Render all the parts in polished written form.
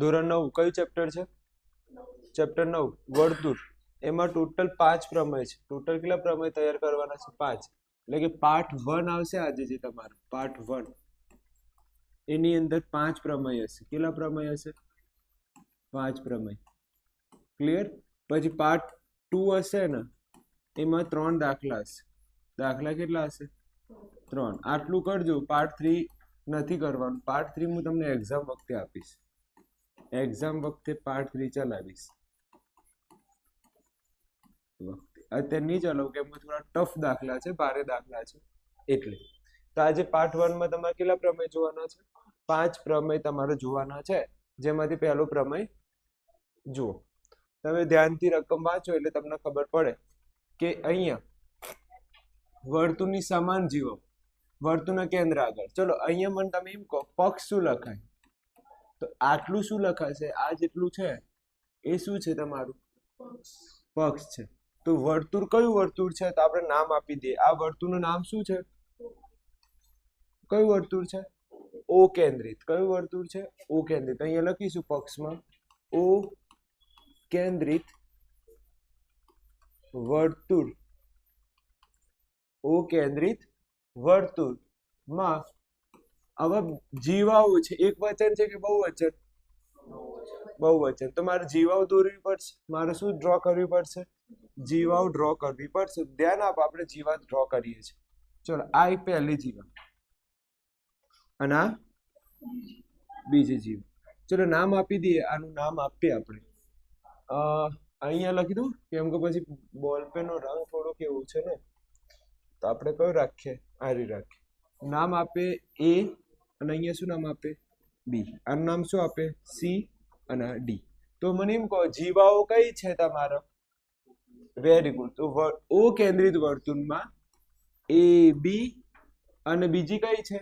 ધોરણ 9 કયું ચેપ્ટર છે? ચેપ્ટર 9 વર્તુળ. એમાં ટોટલ 5 પ્રમેય છે. ટોટલ કેટલા પ્રમેય તૈયાર કરવાના છે? 5. એટલે કે પાર્ટ 1 આવશે આજે જે તમારું પાર્ટ 1 એની અંદર 5 પ્રમેય હશે. કેટલા પ્રમેય હશે? 5 પ્રમેય. ક્લિયર? પછી પાર્ટ 2 હશે ને એમાં 3 દાખલા હશે. દાખલા કેટલા હશે? 3. આટલું કરજો. પાર્ટ 3 નથી કરવાનું. પાર્ટ 3 હું તમને એક્ઝામ વખતે આપીશ. એક્ઝામ વખતે પાર્ટ 3 ચલાવીશ. અત્યારે નહીં ચલાવું કેમ કે થોડા ટફ દાખલા છે, ભારે દાખલા છે એટલે. તો આજે પાર્ટ 1 માં તમારે કેટલા પ્રમેય જોવાના છે? 5 પ્રમેય તમારે જોવાના છે. જેમાંથી પહેલો પ્રમેય જુઓ. તમે ધ્યાનથી રકમ વાંચો એટલે તમને ખબર પડે કે અહીંયા વર્તુળની સમાન જીવો, વર્તુળના કેન્દ્ર આગળ. ચલો અહીંયા મને તમે એમ કહો પક્ષ શું લખાય? તો આટલું શું લખાશે? આ જેટલું છે એ શું છે? તમારું પક્ષ છે. તો વર્તુળ કયું વર્તુળ છે? તો આપણે નામ આપી દઈએ. આ વર્તુળનું નામ શું છે? કયું વર્તુળ છે? ઓ કેન્દ્રિત. કયું વર્તુળ છે? ઓ કેન્દ્રિત. અહીંયા લખીશું પક્ષમાં ઓ કેન્દ્રિત વર્તુળ. ઓ કેન્દ્રિત વર્તુળમાં હવે જીવાઓ છે. એક વચન છે કે બહુવચન? બહુવચન. તો મારે જીવાઓ દોરવી પડશે. મારે શું ડ્રો કરવી પડશે? જીવાઓ ડ્રો કરવી પડશે. ધ્યાન આપો, આપણે જીવા ડ્રો કરીએ છીએ. ચલો આ એક પહેલી જીવા અને આ બીજી જીવા. ચલો નામ આપી દઈએ. આનું નામ આપીએ આપણે. અહીંયા લખી દઉં કેમ કે પછી બોલપેન નો રંગ થોડો કેવું છે ને, તો આપણે કયું રાખીએ? આરી રાખીએ. નામ આપે એ અને અહીંયા શું નામ આપે? બી. આનું નામ શું આપે? સી અને ડી. તો મને એમ કહો જીવાઓ કઈ છે તમારો? Very good. તો ઓ કેન્દ્રિત વર્તુળમાં એ બી અને બીજી કઈ છે?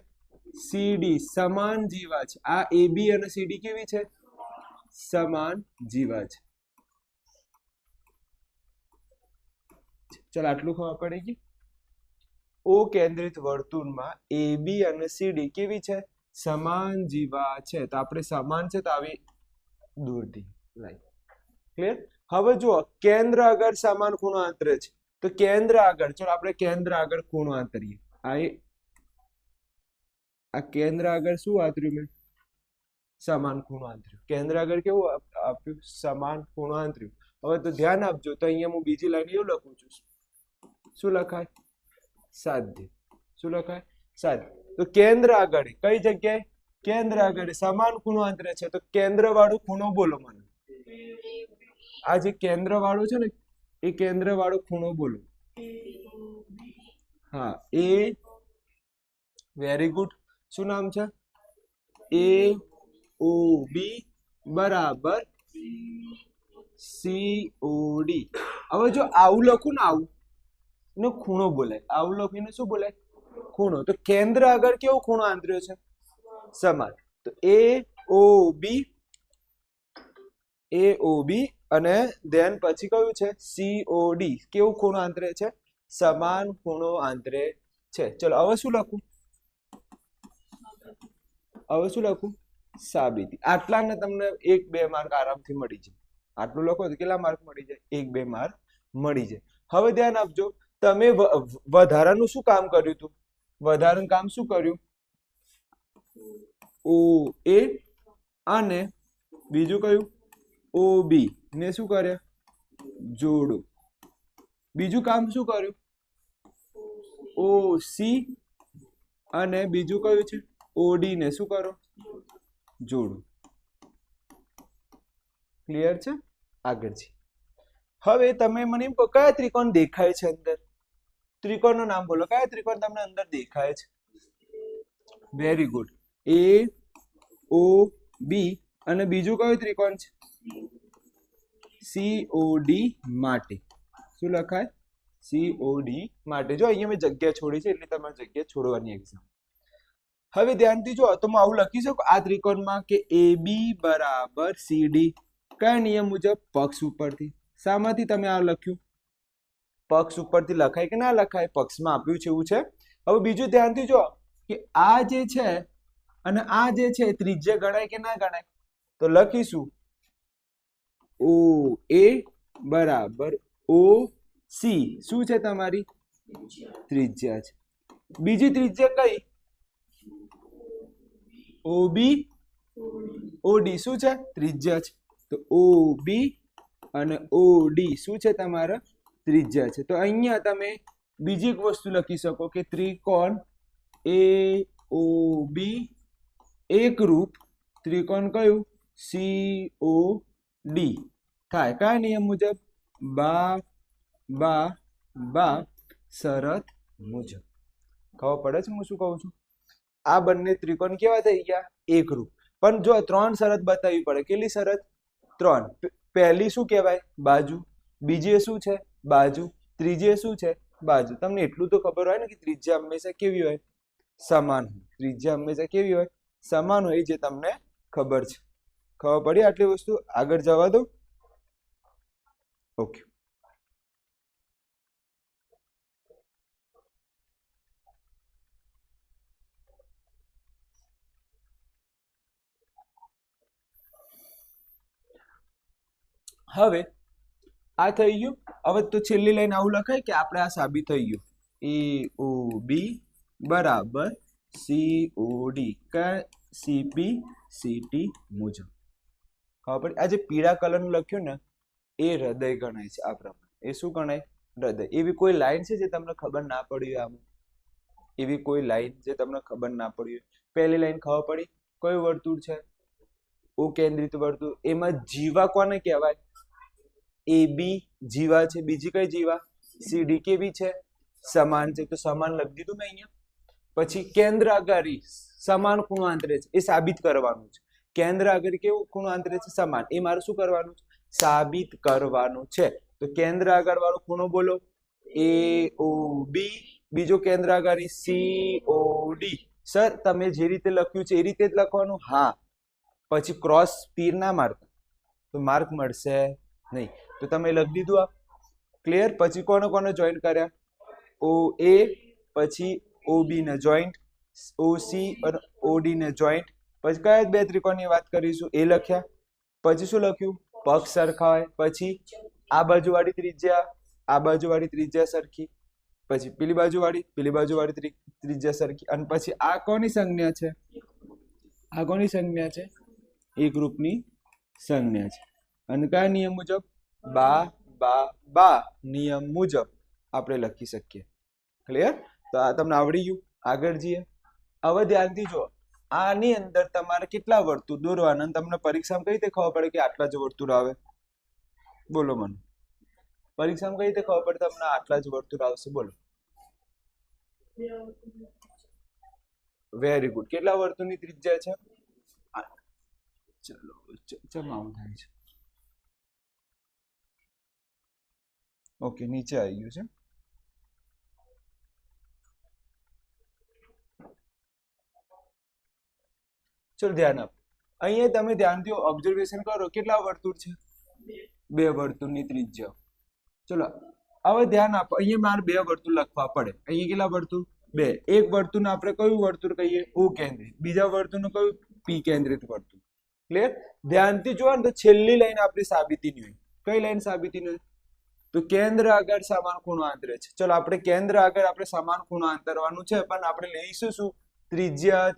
C D. સમાન જીવા છે. આ એ બી અને સી ડી કેવી છે? સમાન જીવા છે. ચાલ આટલું ખબર પડી ગઈ. ઓ કેન્દ્રિત વર્તુળમાં એ બી અને સી ડી કેવી છે? સમાન જીવા છે. તો આપણે સમાન છે તો આવી દૂર દી લાઈન. ક્લિયર? હવે જુઓ કેન્દ્ર આગળ સમાન ખૂણો આંતરે છે. તો કેન્દ્ર આગળ ચલો આપણે કેન્દ્ર આગળ ખૂણો આંતરીએ. આ કેન્દ્ર આગળ શું આંતર્યું મેં? સમાન ખૂણો આંતર્યું. કેન્દ્ર આગળ કેવું આપ્યું? સમાન ખૂણો આંતર્યું. હવે તો ધ્યાન આપજો. તો અહીંયા હું બીજી લાઈન એવું લખું છું. શું લખાય? સાધ્ય. શું લખાય? સાધ્ય. તો કેન્દ્ર આગળ કઈ જગ્યાએ? કેન્દ્ર આગળ સમાન ખૂણો આંતરે છે. તો કેન્દ્ર વાળો ખૂણો બોલો મને. આ જે કેન્દ્ર વાળું છે ને એ કેન્દ્ર વાળો ખૂણો બોલો. હા એ. Very good. શું નામ છે? એ ઓ બી બરાબર સી ઓ ડી. હવે જો આવું લખું ને આવું નો ખૂણો બોલાય. આવું લખીને શું બોલાય? ખૂણો. તો કેન્દ્ર આગળ કેવો ખૂણો આંતર્યો છે? સમાન. તો એ ઓ બી અને ધ્યાન પછી કયું છે? C O D. કેવું ખૂણો આંતરે છે? સમાન ખૂણો આંતરે છે. ચલો હવે શું લખું? હવે શું લખું? સાબિતી. આટલાને તમને 1-2 માર્ક આરામથી મળી જાય. આટલું લખો તો કેટલા માર્ક મળી જાય? 1-2 માર્ક મળી જાય. હવે ધ્યાન આપજો. તમે વધારાનું શું કામ કર્યું હતું? વધારાનું કામ શું કર્યું? ઓ એ અને બીજું કયું? ઓ બી ને શું કર્યા? જોડો. બીજું કામ શું કર્યું? ઓ સી અને બીજું કયું છે? ઓ ડી ને શું કરો? જોડો. ક્લિયર છે? આગળ છે. હવે તમે મને એમ કહો કયા ત્રિકોણ દેખાય છે અંદર? ત્રિકોણનું નામ બોલો. કયા ત્રિકોણ તમને અંદર દેખાય છે? Very good. એ ઓ બી અને બીજું કયું ત્રિકોણ છે? સી ઓ ડી માટે. શું લખાય? સી ઓ ડી માટે. જો અહીંયા મેં જગ્યા છોડી છે એટલે તમારે જગ્યા છોડવાની એક્ઝામ. હવે ધ્યાનથી જો તો હું આવું લખી શકું આ ત્રિકોણમાં કે એ બી બરાબર સી ડી. કયા નિયમ મુજબ? પક્ષ ઉપરથી. શામાંથી તમે આ લખ્યું? પક્ષ ઉપરથી લખાય કે ના લખાય? પક્ષમાં આપ્યું છે એવું છે. હવે બીજું ધ્યાનથી જો કે આ જે છે અને આ જે છે ત્રિજ્યા ગણાય કે ના ગણાય? તો લખીશું ઓ એ બરાબર ઓ સી શું છે તમારી ત્રિજ્યા છે. બીજી ત્રિજ્યા કઈ ઓબી ઓડી શું છે ત્રિજ્યા છે. તો ઓબી અને ઓડી શું છે તમારા ત્રિજ્યા છે. તો અહીંયા તમે બીજી એક વસ્તુ લખી શકો કે ત્રિકોણ એ ઓ બી એકરૂપ ત્રિકોણ કયું સી ઓ ડી થાય કયા નિયમ મુજબ બા બા બા શરત મુજબ. ખબર પડે છે હું શું કહું છું. આ બંને ત્રિકોણ કેવા થઈ ગયા એકરૂપ. પણ જો 3 શરત બતાવવી પડે. કેટલી શરત 3. પહેલી શું કહેવાય બાજુ, બીજી શું છે બાજુ, ત્રીજી શું છે બાજુ. તમને એટલું તો ખબર હોય ને કે ત્રિજ્યા હંમેશા કેવી હોય સમાન હોય. ત્રિજ્યા હંમેશા કેવી હોય સમાન હોય જે તમને ખબર છે. ખબર પડી આટલી વસ્તુ. આગળ જવા દો. ઓકે હવે આ થઈ ગયું. હવે તો છેલ્લી લાઈન આવું લખાય કે આપણે આ સાબિત થઈ ગયું એ ઓ બી બરાબર C O D CP CT મુજબ. ખબર પડી. આ જે પીળા કલરનું લખ્યું ને એ હૃદય ગણાય છે. આ પ્રમાણે એ શું ગણાય હૃદય. એવી કોઈ લાઈન છે જે તમને ખબર ના પડી હોય આમાં? એવી કોઈ લાઈન જે તમને ખબર ના પડી હોય? પહેલી લાઈન ખબર પડી. કયું વર્તુળ છે ઓ કેન્દ્રિત વર્તુળ. એમાં જીવા કોને કહેવાય એ બી જીવા છે. બીજી કઈ જીવા સીડી કેવી છે સમાન છે. તો સમાન લખી દીધું મેં અહીંયા. પછી કેન્દ્ર આગળ સમાન ખૂણો આંતરે છે એ સાબિત કરવાનું છે. કેન્દ્ર આગળ કેવું ખૂણો આંતરે છે સમાન. એ મારે શું કરવાનું છે સાબિત કરવાનું છે. તો કેન્દ્ર આગળ વાળો ખૂણો બોલો એ ઓ બી. બીજો કેન્દ્ર આગળ સી ઓ ડી. સર તમે જે રીતે લખ્યું છે એ રીતે જ લખવાનું. હા પછી ક્રોસ તીર ના મારતા તો માર્ક મળશે નહીં. તો તમે લખી દીધું આ ક્લિયર. પછી કોને કોને જોઈન્ટ કર્યા ઓ એ પછી ઓ બી ને જોઈન્ટ, ઓ સી અને ઓ ડી ને જોઈન્ટ. પછી કયા બે ત્રિકોણની વાત કરીશું એ લખ્યા. પછી શું લખ્યું પક્ષ સરખા હોય. પછી આ બાજુવાળી ત્રિજ્યા આ બાજુવાળી ત્રિજ્યા સરખી. પછી પેલી બાજુવાળી ત્રિજ્યા સરખી. અને પછી આ કોની સંજ્ઞા છે આ કોની સંજ્ઞા છે એકરૂપની સંજ્ઞા છે. અને કયા નિયમ મુજબ બા બા બા નિયમ મુજબ આપણે લખી શકીએ. ક્લિયર. તો આ તમને આવડી ગયું. આગળ જઈએ. હવે ધ્યાનથી જો આની અંદર તમારે કેટલા વર્તુળ દોરવાના. તમને પરીક્ષામાં કઈ રીતે ખબર પડે કે આટલા જ વર્તુળ આવે બોલો મને. પરીક્ષામાં કઈ રીતે ખબર પડે તમને આટલા જ વર્તુળ આવશે બોલો. Very good. કેટલા વર્તુળની ત્રિજ્યા છે ચલો ચમાવું થાય છે. ઓકે નીચે આવી ગયું છે. ચલો ધ્યાન આપ. અહીંયા તમે ધ્યાનથી ઓબ્ઝર્વેશન કરો. કેટલા વર્તુળ છે 2 વર્તુળની ત્રિજ્યા. ચલો હવે ધ્યાન આપો. અહીંયા મારે 2 વર્તુળ લખવા પડે. અહીંયા કેટલા વર્તુળ 2. એક વર્તુળને આપણે કયું વર્તુળ કહીએ ઓ કેન્દ્રિત. બીજા વર્તુળનું કયું પી કેન્દ્રિત વર્તુળ. ક્લિયર. ધ્યાનથી જોવા ને તો છેલ્લી લાઈન આપણી સાબિતીની હોય. કઈ લાઈન સાબિતીની હોય તો કેન્દ્ર આગળ સમાન ખૂણો આંતરે છે. ચલો આપણે કેન્દ્ર આગળ આપણે સમાન ખૂણો આંતરવાનું છે. પણ આપણે લઈશું શું ત્રિજ્યા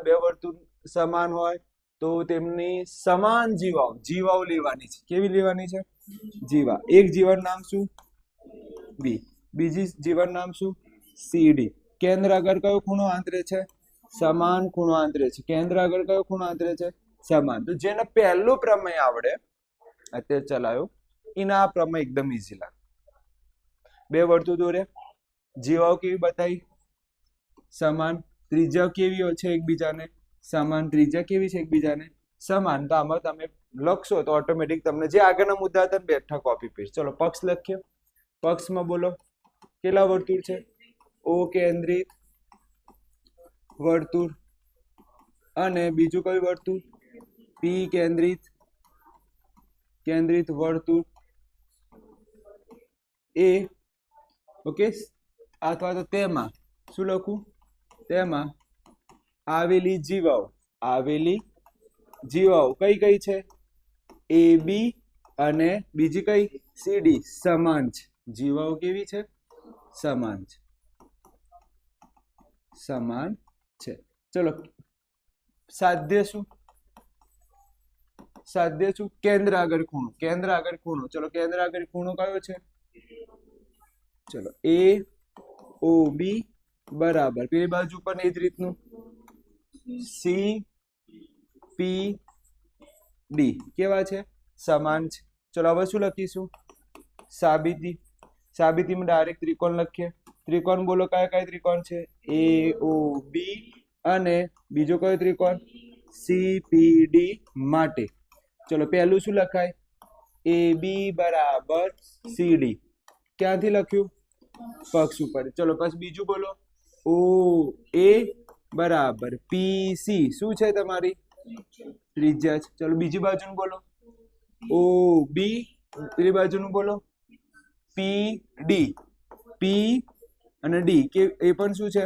2 વર્તુળ સમાન હોય તો તેમની સમાન જીવાઓ લેવાની છે. કેવી લેવાની છે જીવા. એક જીવાનું નામ શું બી, બીજી જીવાનું નામ શું સી ડી. કેન્દ્ર આગળ કયો ખૂણો આંતરે છે સમાન ખૂણો આંતરે છે. કેન્દ્ર આગળ કયો ખૂણો આંતરે છે સમાન. તો જેને પહેલો પ્રમેય આવડે અત્યારે ચલાયો એના આ પ્રમેય એકદમ ઈઝી લાગે. 2 વર્તુળ દોર્યા. જીવાઓ કેવી બતાવી સમાન. ત્રિજ્યા કેવી છે એકબીજાને સમાન. ત્રિજ્યા કેવી છે એકબીજાને સમાન. તો આમાં તમે લખશો તો ઓટોમેટિક તમને જે આગળના મુદ્દા હતા બેઠા કોપી પેસ્ટ. ચલો પક્ષ લખ્યો. પક્ષમાં બોલો કેટલા વર્તુળ છે ઓ કેન્દ્રિત વર્તુળ અને બીજું કયું વર્તુળ પી કેન્દ્રિત વર્તુળ એ. ઓકે. અથવા તો તેમાં શું લખું તેમાં આવેલી જીવાઓ જીવાઓ કઈ કઈ છે? એ બી અને બીજી કઈ? સી ડી સમાન છે. જીવાઓ કેવી છે? સમાન છે. સમાન છે. ચલો સાધ્ય શું? સાધ્ય શું? કેન્દ્ર આગળ ખૂણો. કેન્દ્ર આગળ ખૂણો. ચલો કેન્દ્ર આગળ ખૂણો કયો છે? ચલો એ ઓ બી બરાબર પેલી બાજુ પણ એ જ રીતનું સી પી ડી કેવા છે? સમાન છે. ચલો હવે શું લખીશું? સાબિતી. સાબિતીમાં ડાયરેક્ટ ત્રિકોણ લખીએ. ત્રિકોણ બોલો કયા કયા ત્રિકોણ છે? એ ઓ બી અને બીજો કયો ત્રિકોણ? સી પી ડી માટે. ચલો પહેલું શું લખાય? એ બી બરાબર સી ડી. ક્યાંથી લખ્યું? પક્ષ ઉપર. ચલો પછી બીજું બોલો. ઓ એ બરાબર પી સી શું છે તમારી? ત્રિજ્યા છે. ચલો બીજી બાજુનું બોલો. ઓ બી પેલી બાજુનું બોલો. P D. પી અને ડી કે એ પણ શું છે?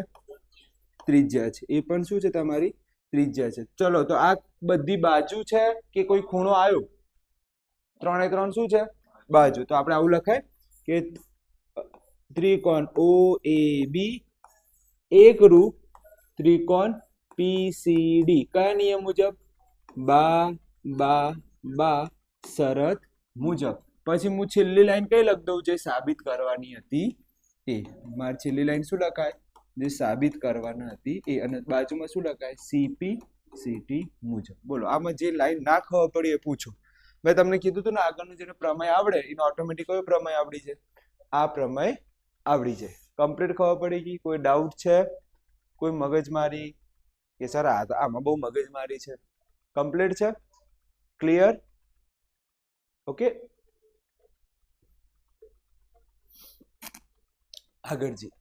ત્રિજ્યા છે. એ પણ શું છે તમારી? ત્રિજ્યા છે. ચલો તો આ બધી બાજુ છે કે કોઈ ખૂણો આવ્યો? ત્રણે ત્રણ શું છે? બાજુ. તો આપણે આવું લખાય કે ત્રિકોણ ઓ એ બી એકરૂપ ત્રિકોણ પીસીડી કયા નિયમ મુજબ? બા બા બા શરત મુજબ. પછી હું છેલ્લી લાઈન કઈ લખ દઉં જે સાબિત કરવાની હતી એ. મારી છેલ્લી લાઈન શું લખાય? જે સાબિત કરવાની હતી એ. અને બાજુમાં શું લખાય? સીપી સીટી મુજબ. બોલો આમાં જે લાઈન ના ખબર પડી એ પૂછો. મેં તમને કીધું હતું ને આગળનું જેને પ્રમેય આવડે એને ઓટોમેટિક કયો પ્રમેય આવડી જાય? આ પ્રમેય આવડી જાય. કમ્પ્લીટ ખબર પડી ગઈ? કોઈ ડાઉટ છે? કોઈ મગજમારી કે સર આમાં બહુ મગજમારી છે? કમ્પ્લીટ છે? ક્લિયર? ઓકે આગળ જી.